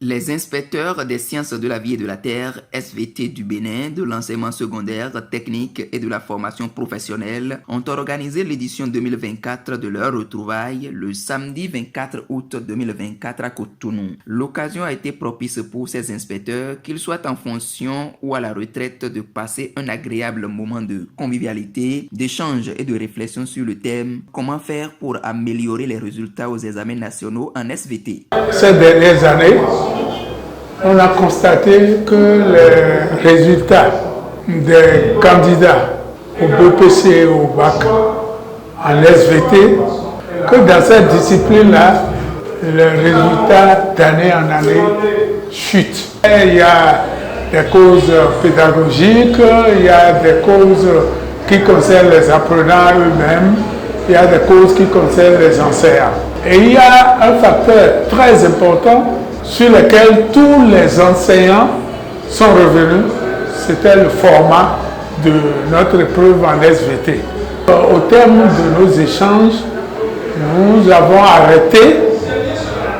Les inspecteurs des sciences de la vie et de la terre, SVT du Bénin, de l'enseignement secondaire, technique et de la formation professionnelle ont organisé l'édition 2024 de leur retrouvaille le samedi 24 août 2024 à Cotonou. L'occasion a été propice pour ces inspecteurs, qu'ils soient en fonction ou à la retraite, de passer un agréable moment de convivialité, d'échange et de réflexion sur le thème « Comment faire pour améliorer les résultats aux examens nationaux en SVT ». Ces dernières années, on a constaté que les résultats des candidats au BPC et au bac en SVT, que dans cette discipline-là, les résultats d'année en année chutent. Il y a des causes pédagogiques, il y a des causes qui concernent les apprenants eux-mêmes, il y a des causes qui concernent les enseignants. Et il y a un facteur très important sur lequel tous les enseignants sont revenus, c'était le format de notre épreuve en SVT. Au terme de nos échanges, nous avons arrêté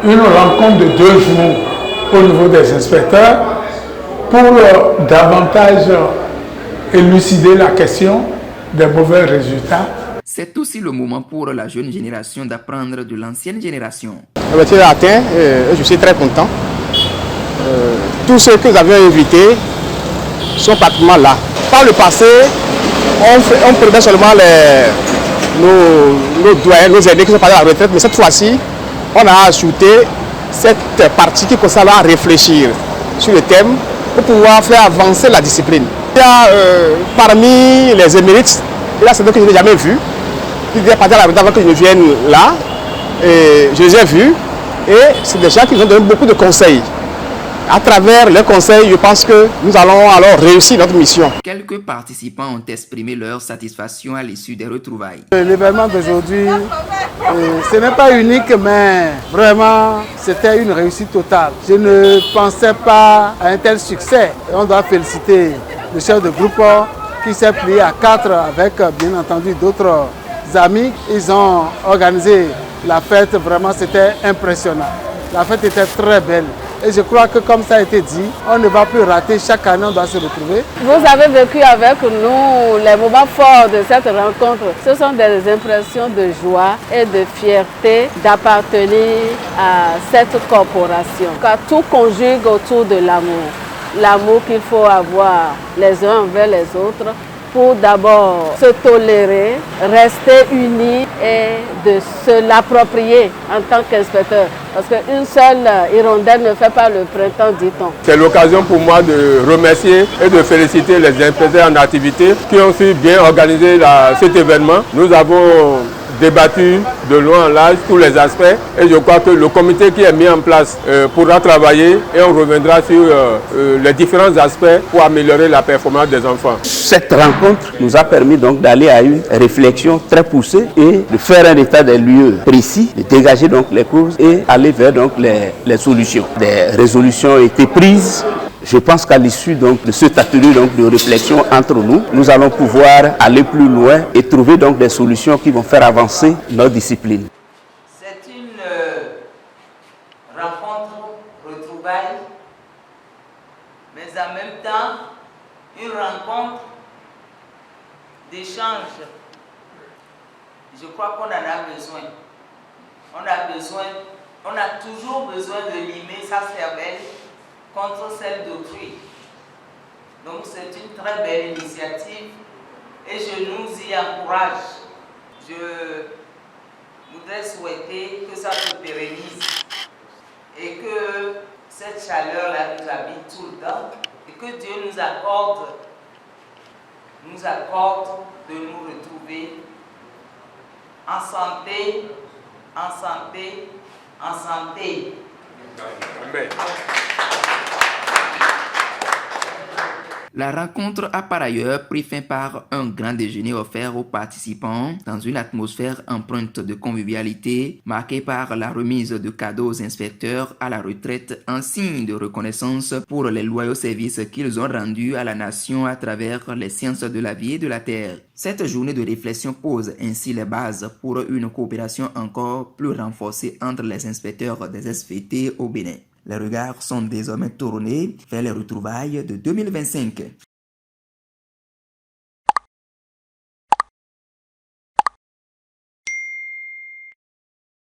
une rencontre de 2 jours au niveau des inspecteurs pour davantage élucider la question des mauvais résultats. C'est aussi le moment pour la jeune génération d'apprendre de l'ancienne génération. L'objectif est atteint, je suis très content. Tous ceux que nous avions invités sont pratiquement là. Par le passé, on prenait seulement nos doyens, nos aînés qui sont partis à la retraite, mais cette fois-ci, on a ajouté cette partie qui concerne à réfléchir sur le thème pour pouvoir faire avancer la discipline. Il y a parmi les émérites, il y a certains que je n'ai jamais vus, qui étaient partis à la retraite avant que je vienne là. Et je les ai vus et c'est des gens qui nous ont donné beaucoup de conseils. À travers les conseils, je pense que nous allons alors réussir notre mission. Quelques participants ont exprimé leur satisfaction à l'issue des retrouvailles. L'événement d'aujourd'hui, ce n'est pas unique, mais vraiment, c'était une réussite totale. Je ne pensais pas à un tel succès. On doit féliciter le chef de groupe qui s'est plié à 4 avec, bien entendu, d'autres amis. Ils ont organisé la fête, vraiment c'était impressionnant. La fête était très belle. Et je crois que comme ça a été dit, on ne va plus rater, chaque année on doit se retrouver. Vous avez vécu avec nous les moments forts de cette rencontre. Ce sont des impressions de joie et de fierté d'appartenir à cette corporation. Car tout conjugue autour de l'amour. L'amour qu'il faut avoir les uns envers les autres, pour d'abord se tolérer, rester unis et de se l'approprier en tant qu'inspecteur. Parce qu'une seule hirondelle ne fait pas le printemps, dit-on. C'est l'occasion pour moi de remercier et de féliciter les inspecteurs en activité qui ont su bien organiser cet événement. Nous avons débattu de loin en large tous les aspects et je crois que le comité qui est mis en place pourra travailler et on reviendra sur les différents aspects pour améliorer la performance des enfants. Cette rencontre nous a permis donc d'aller à une réflexion très poussée et de faire un état des lieux précis, de dégager donc les causes et aller vers donc les solutions. Des résolutions ont été prises. Je pense qu'à l'issue de cet atelier de réflexion entre nous, nous allons pouvoir aller plus loin et trouver donc des solutions qui vont faire avancer notre discipline. C'est une rencontre retrouvaille, mais en même temps une rencontre d'échange. Je crois qu'on en a besoin. On a toujours besoin de limer sa cervelle contre celle d'autrui. Donc c'est une très belle initiative et je nous y encourage. Je voudrais souhaiter que ça se pérennise et que cette chaleur-là nous habite tout le temps et que Dieu nous accorde de nous retrouver en santé, en santé, en santé. Amen. La rencontre a par ailleurs pris fin par un grand déjeuner offert aux participants dans une atmosphère empreinte de convivialité marquée par la remise de cadeaux aux inspecteurs à la retraite en signe de reconnaissance pour les loyaux services qu'ils ont rendus à la nation à travers les sciences de la vie et de la terre. Cette journée de réflexion pose ainsi les bases pour une coopération encore plus renforcée entre les inspecteurs des SVT au Bénin. Les regards sont désormais tournés vers les retrouvailles de 2025.